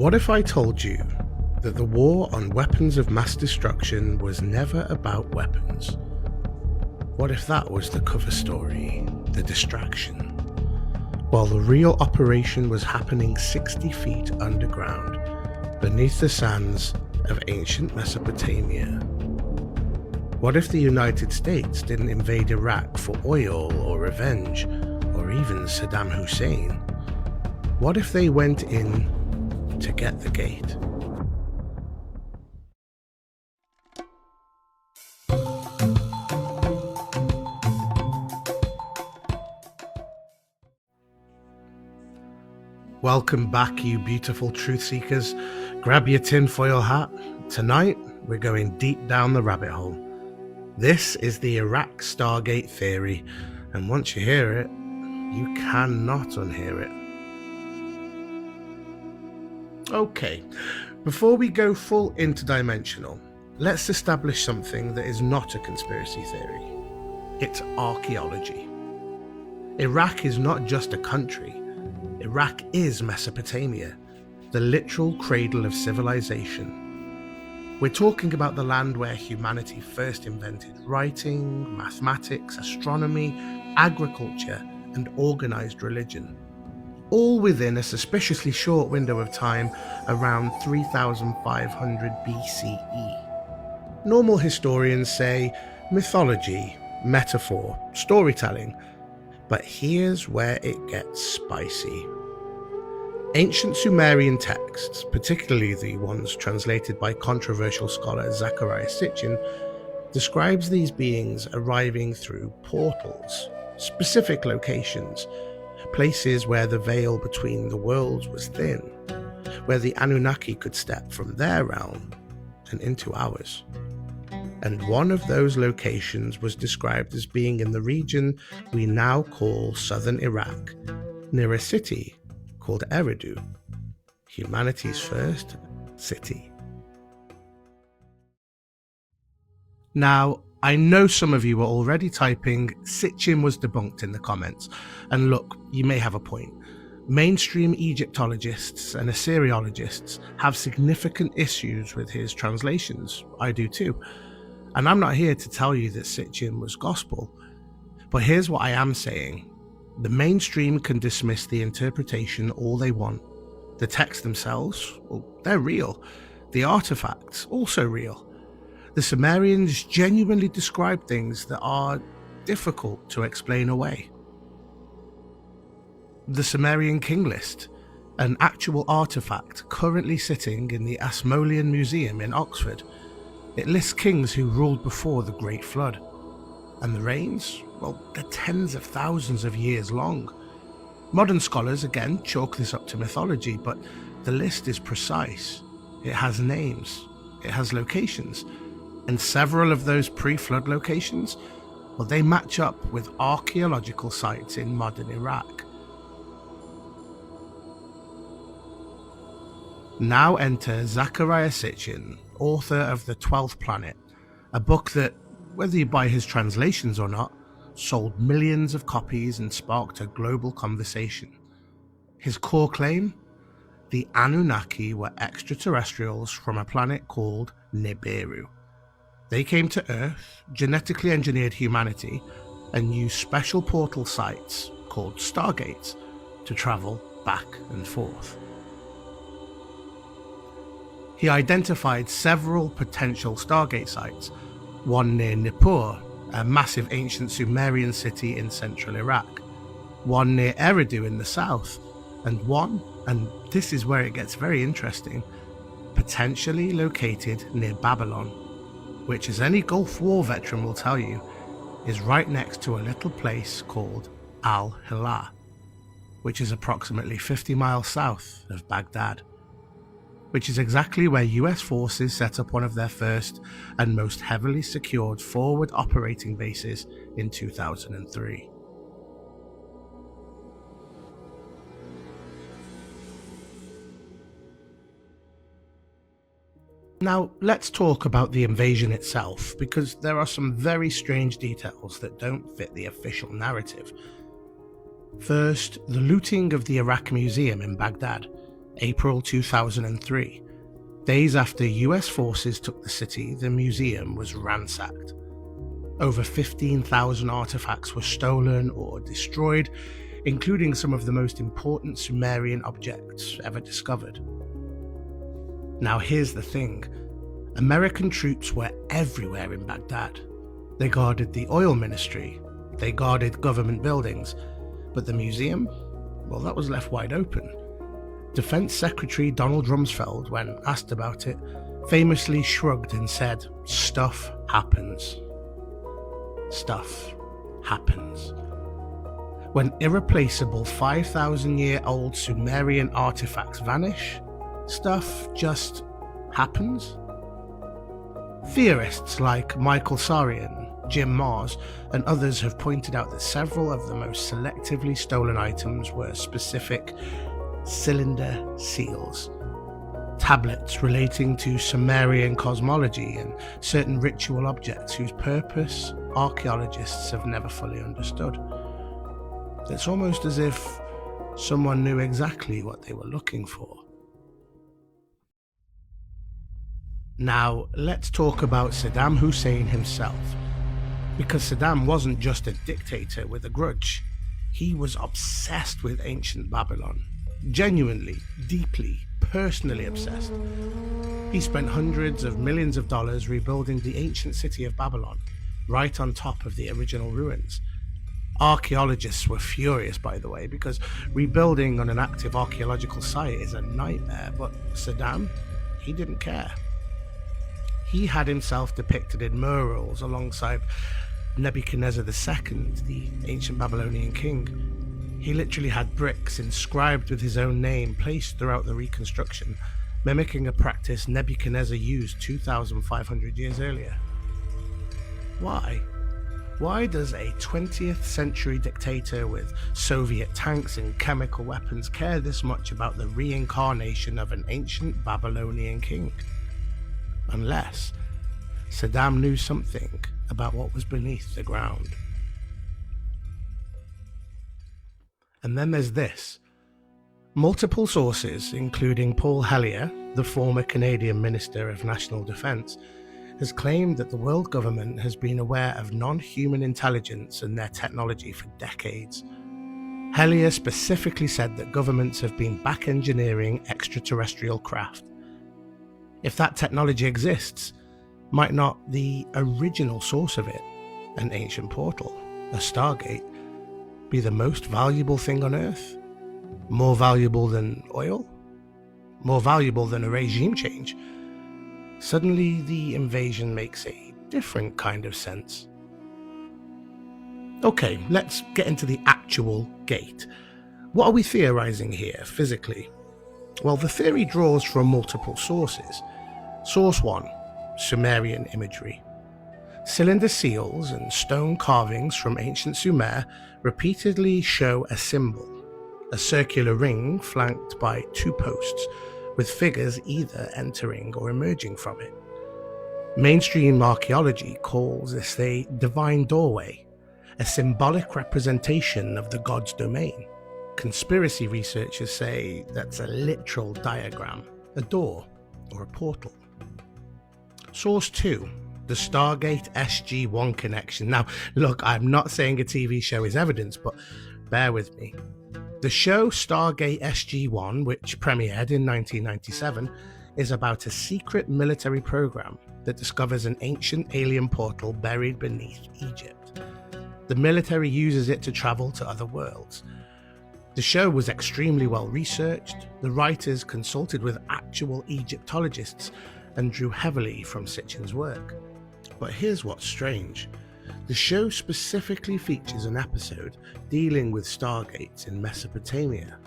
What if I told you that the war on weapons of mass destruction was never about weapons? What if that was the cover story, the distraction, while the real operation was happening 60 feet underground, beneath the sands of ancient Mesopotamia? What if the United States didn't invade Iraq for oil or revenge, or even Saddam Hussein? What if they went in to get the gate? Welcome back, you beautiful truth seekers. Grab your tinfoil hat. Tonight, we're going deep down the rabbit hole. This is the Iraq Stargate theory, and once you hear it, you cannot unhear it. Okay, before we go full interdimensional, let's establish something that is not a conspiracy theory. It's archaeology. Iraq is not just a country. Iraq is Mesopotamia, the literal cradle of civilization. We're talking about the land where humanity first invented writing, mathematics, astronomy, agriculture, and organized religion, all within a suspiciously short window of time around 3500 BCE. Normal historians say mythology, metaphor, storytelling, but here's where it gets spicy. Ancient Sumerian texts, particularly the ones translated by controversial scholar Zecharia Sitchin, describes these beings arriving through portals, specific locations, places where the veil between the worlds was thin, where the Anunnaki could step from their realm and into ours. And one of those locations was described as being in the region we now call southern Iraq, near a city called Eridu, humanity's first city. Now, I know some of you are already typing Sitchin was debunked in the comments, and look, you may have a point. Mainstream Egyptologists and Assyriologists have significant issues with his translations. I do too. And I'm not here to tell you that Sitchin was gospel, but here's what I am saying. The mainstream can dismiss the interpretation all they want. The texts themselves, well, they're real. The artifacts, also real. The Sumerians genuinely describe things that are difficult to explain away. The Sumerian King List, an actual artifact currently sitting in the Asmolean Museum in Oxford. It lists kings who ruled before the Great Flood. And the reigns? Well, they're tens of thousands of years long. Modern scholars, again, chalk this up to mythology, but the list is precise. It has names, it has locations, and several of those pre-flood locations, well, they match up with archaeological sites in modern Iraq. Now enter Zecharia Sitchin, author of The 12th Planet, a book that, whether you buy his translations or not, sold millions of copies and sparked a global conversation. His core claim? The Anunnaki were extraterrestrials from a planet called Nibiru. They came to Earth, genetically engineered humanity, and used special portal sites called Stargates to travel back and forth. He identified several potential Stargate sites, one near Nippur, a massive ancient Sumerian city in central Iraq, one near Eridu in the south, and one, and this is where it gets very interesting, potentially located near Babylon, which, as any Gulf War veteran will tell you, is right next to a little place called Al-Hilal, which is approximately 50 miles south of Baghdad, which is exactly where US forces set up one of their first and most heavily secured forward operating bases in 2003. Now, let's talk about the invasion itself, because there are some very strange details that don't fit the official narrative. First, the looting of the Iraq Museum in Baghdad, April 2003. Days after US forces took the city, the museum was ransacked. Over 15,000 artifacts were stolen or destroyed, including some of the most important Sumerian objects ever discovered. Now here's the thing. American troops were everywhere in Baghdad. They guarded the oil ministry, they guarded government buildings, but the museum, well, that was left wide open. Defense Secretary Donald Rumsfeld, when asked about it, famously shrugged and said, "Stuff happens." Stuff happens. When irreplaceable 5,000-year-old Sumerian artifacts vanish, stuff just happens. Theorists like Michael Sarian, Jim Mars, and others have pointed out that several of the most selectively stolen items were specific cylinder seals, tablets relating to Sumerian cosmology and certain ritual objects whose purpose archaeologists have never fully understood. It's almost as if someone knew exactly what they were looking for. Now, let's talk about Saddam Hussein himself. Because Saddam wasn't just a dictator with a grudge. He was obsessed with ancient Babylon. Genuinely, deeply, personally obsessed. He spent hundreds of millions of dollars rebuilding the ancient city of Babylon, right on top of the original ruins. Archaeologists were furious, by the way, because rebuilding on an active archaeological site is a nightmare, but Saddam, he didn't care. He had himself depicted in murals alongside Nebuchadnezzar II, the ancient Babylonian king. He literally had bricks inscribed with his own name placed throughout the reconstruction, mimicking a practice Nebuchadnezzar used 2,500 years earlier. Why? Why does a 20th century dictator with Soviet tanks and chemical weapons care this much about the reincarnation of an ancient Babylonian king? Unless Saddam knew something about what was beneath the ground. And then there's this. Multiple sources, including Paul Hellyer, the former Canadian Minister of National Defence, has claimed that the world government has been aware of non-human intelligence and their technology for decades. Hellyer specifically said that governments have been back-engineering extraterrestrial craft. If that technology exists, might not the original source of it, an ancient portal, a Stargate, be the most valuable thing on Earth? More valuable than oil? More valuable than a regime change? Suddenly the invasion makes a different kind of sense. Okay, let's get into the actual gate. What are we theorizing here, physically? Well, the theory draws from multiple sources. Source 1, Sumerian imagery. Cylinder seals and stone carvings from ancient Sumer repeatedly show a symbol, a circular ring flanked by two posts, with figures either entering or emerging from it. Mainstream archaeology calls this a divine doorway, a symbolic representation of the god's domain. Conspiracy researchers say that's a literal diagram, a door or a portal. Source 2, the Stargate SG-1 connection. Now, look, I'm not saying a TV show is evidence, but bear with me. The show Stargate SG-1, which premiered in 1997, is about a secret military program that discovers an ancient alien portal buried beneath Egypt. The military uses it to travel to other worlds. The show was extremely well researched. The writers consulted with actual Egyptologists and drew heavily from Sitchin's work. But here's what's strange. The show specifically features an episode dealing with Stargates in Mesopotamia.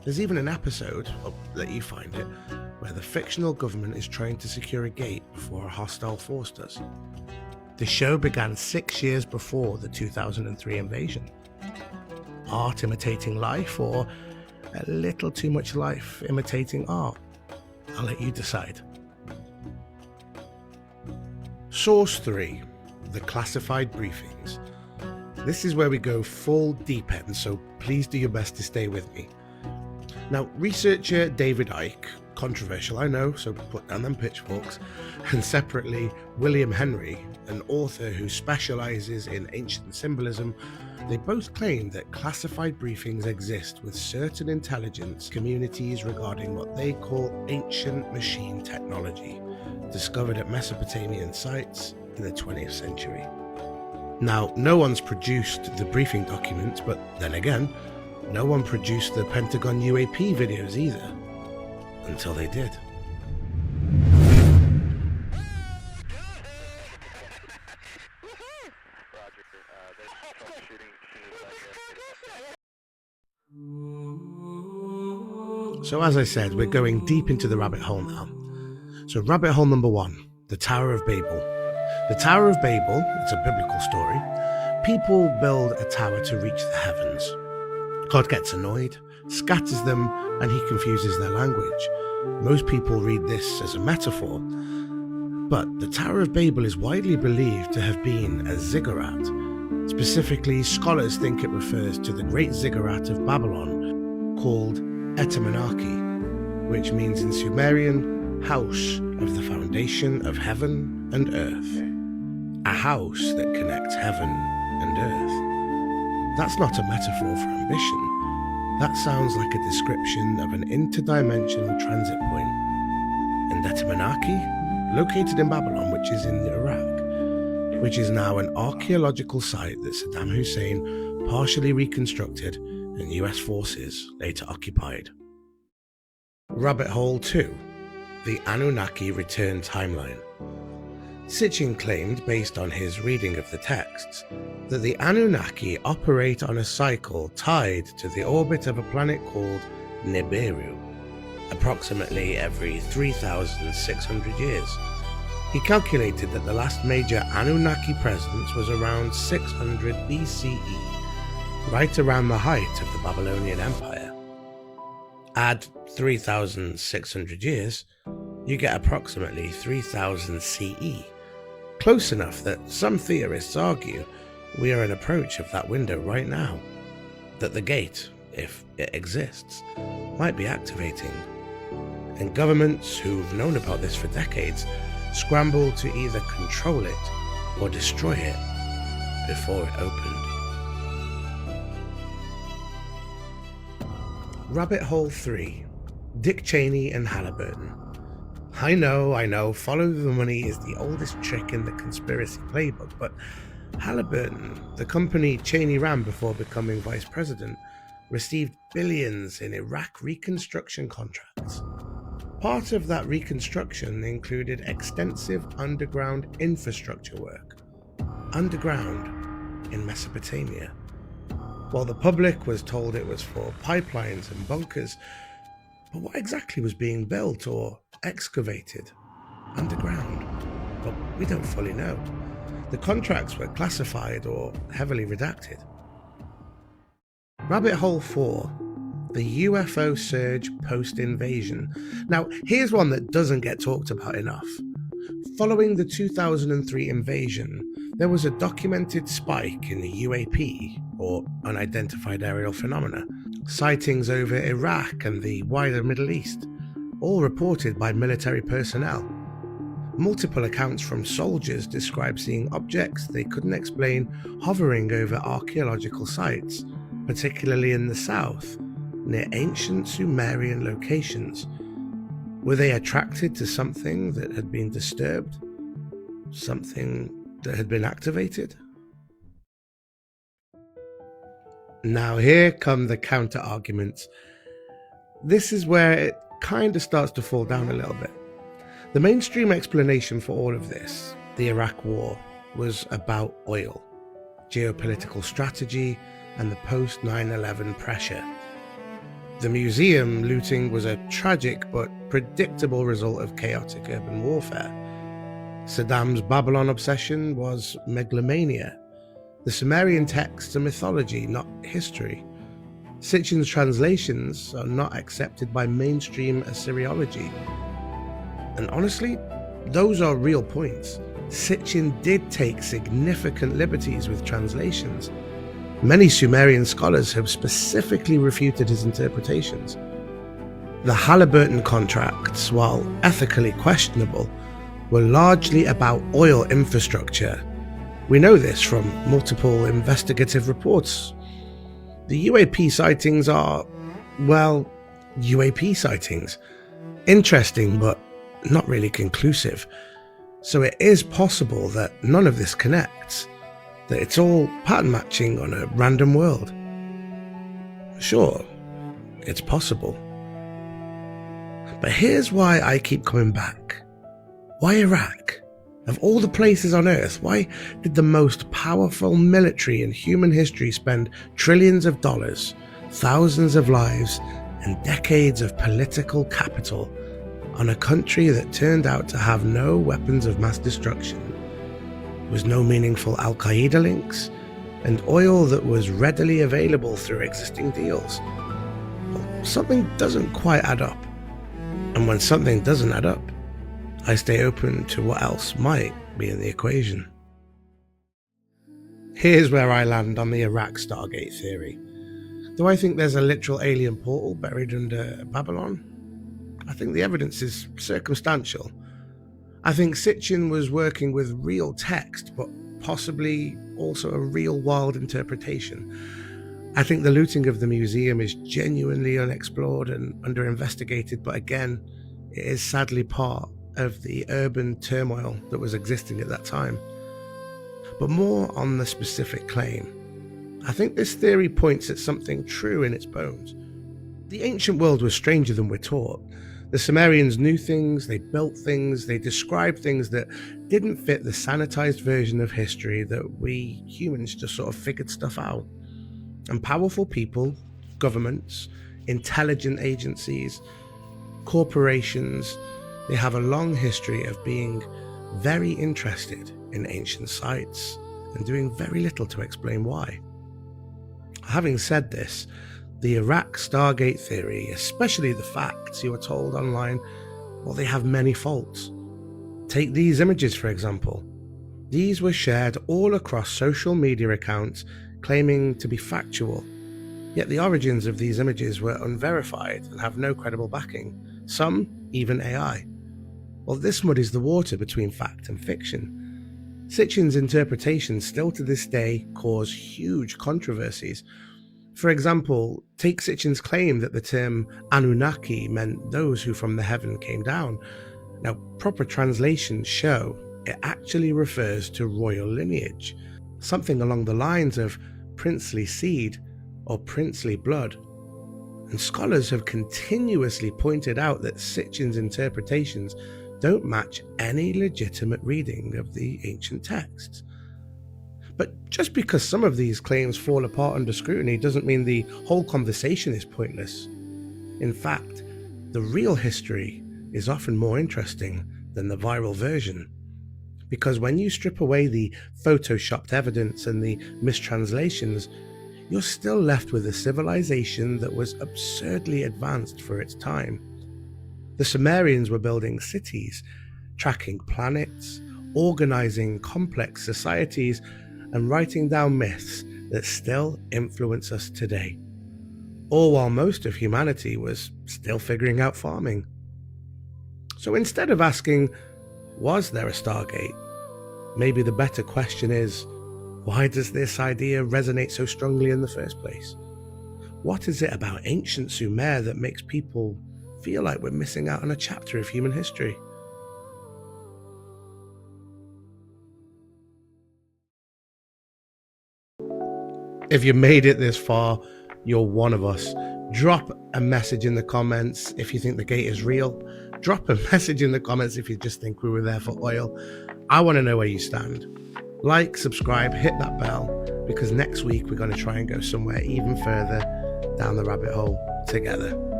There's even an episode, I'll let you find it, where the fictional government is trying to secure a gate before a hostile force does. The show began 6 years before the 2003 invasion. Art imitating life, or a little too much life imitating art? I'll let you decide. Source 3, the classified briefings. This is where we go full deep end, so please do your best to stay with me. Now, researcher David Icke, controversial I know, so put down them pitchforks, and separately William Henry, an author who specialises in ancient symbolism, they both claim that classified briefings exist with certain intelligence communities regarding what they call ancient machine technology, discovered at Mesopotamian sites in the 20th century. Now, no one's produced the briefing documents, but then again, no one produced the Pentagon UAP videos either, until they did. So as I said, we're going deep into the rabbit hole now. So rabbit hole number 1, the Tower of Babel. The Tower of Babel, it's a biblical story. People build a tower to reach the heavens. God gets annoyed, scatters them, and he confuses their language. Most people read this as a metaphor, but the Tower of Babel is widely believed to have been a ziggurat. Specifically, scholars think it refers to the great ziggurat of Babylon, called Etemenarche, which means in Sumerian, house of the foundation of heaven and earth. A house that connects heaven and earth. That's not a metaphor for ambition. That sounds like a description of an interdimensional transit point. And Etemenarche, located in Babylon, which is in Iraq, which is now an archaeological site that Saddam Hussein partially reconstructed and US forces later occupied. Rabbit hole 2, the Anunnaki return timeline. Sitchin claimed, based on his reading of the texts, that the Anunnaki operate on a cycle tied to the orbit of a planet called Nibiru, approximately every 3,600 years. He calculated that the last major Anunnaki presence was around 600 BCE, right around the height of the Babylonian Empire. Add 3,600 years, you get approximately 3000 CE. Close enough that some theorists argue we are an approach of that window right now, that the gate, if it exists, might be activating. And governments who've known about this for decades scramble to either control it or destroy it before it opened. Rabbit hole 3, Dick Cheney and Halliburton. I know, follow the money is the oldest trick in the conspiracy playbook, but Halliburton, the company Cheney ran before becoming vice president, received billions in Iraq reconstruction contracts. Part of that reconstruction included extensive underground infrastructure work, underground in Mesopotamia. While the public was told it was for pipelines and bunkers, but what exactly was being built or excavated underground? But we don't fully know. The contracts were classified or heavily redacted. Rabbit hole 4, the UFO surge post-invasion. Now, here's one that doesn't get talked about enough. Following the 2003 invasion, there was a documented spike in the UAP, or unidentified aerial phenomena, sightings over Iraq and the wider Middle East, all reported by military personnel. Multiple accounts from soldiers describe seeing objects they couldn't explain hovering over archaeological sites, particularly in the south, near ancient Sumerian locations. Were they attracted to something that had been disturbed? Something that had been activated? Now here come the counter-arguments. This is where it kind of starts to fall down a little bit. The mainstream explanation for all of this, the Iraq War, was about oil, geopolitical strategy, and the post 9/11 pressure. The museum looting was a tragic but predictable result of chaotic urban warfare. Saddam's Babylon obsession was megalomania. The Sumerian texts are mythology, not history. Sitchin's translations are not accepted by mainstream Assyriology. And honestly, those are real points. Sitchin did take significant liberties with translations. Many Sumerian scholars have specifically refuted his interpretations. The Halliburton contracts, while ethically questionable, were largely about oil infrastructure. We know this from multiple investigative reports. The UAP sightings are, well, UAP sightings. Interesting, but not really conclusive. So it is possible that none of this connects, that it's all pattern matching on a random world. Sure, it's possible. But here's why I keep coming back. Why Iraq? Of all the places on Earth, why did the most powerful military in human history spend trillions of dollars, thousands of lives, and decades of political capital on a country that turned out to have no weapons of mass destruction? There was no meaningful Al-Qaeda links, and oil that was readily available through existing deals. Well, something doesn't quite add up. And when something doesn't add up, I stay open to what else might be in the equation. Here's where I land on the Iraq Stargate theory. Do I think there's a literal alien portal buried under Babylon? I think the evidence is circumstantial. I think Sitchin was working with real text, but possibly also a real wild interpretation. I think the looting of the museum is genuinely unexplored and underinvestigated, but again, it is sadly part of the urban turmoil that was existing at that time. But more on the specific claim. I think this theory points at something true in its bones. The ancient world was stranger than we're taught. The Sumerians knew things, they built things, they described things that didn't fit the sanitized version of history that we humans just sort of figured stuff out. And powerful people, governments, intelligent agencies, corporations, they have a long history of being very interested in ancient sites and doing very little to explain why. Having said this, the Iraq Stargate theory, especially the facts you are told online, well, they have many faults. Take these images, for example. These were shared all across social media accounts claiming to be factual, yet the origins of these images were unverified and have no credible backing, some even AI. Well, this muddies the water between fact and fiction. Sitchin's interpretations still to this day cause huge controversies. For example, take Sitchin's claim that the term Anunnaki meant those who from the heaven came down. Now, proper translations show it actually refers to royal lineage, something along the lines of princely seed or princely blood. And scholars have continuously pointed out that Sitchin's interpretations don't match any legitimate reading of the ancient texts. But just because some of these claims fall apart under scrutiny doesn't mean the whole conversation is pointless. In fact, the real history is often more interesting than the viral version. Because when you strip away the photoshopped evidence and the mistranslations, you're still left with a civilization that was absurdly advanced for its time. The Sumerians were building cities, tracking planets, organizing complex societies, and writing down myths that still influence us today. All while most of humanity was still figuring out farming. So instead of asking, was there a Stargate? Maybe the better question is, why does this idea resonate so strongly in the first place? What is it about ancient Sumer that makes people feel like we're missing out on a chapter of human history? If you made it this far, you're one of us. Drop a message in the comments if you think the gate is real. Drop a message in the comments if you just think we were there for oil. I want to know where you stand. Like, subscribe, hit that bell, because next week we're going to try and go somewhere even further down the rabbit hole together.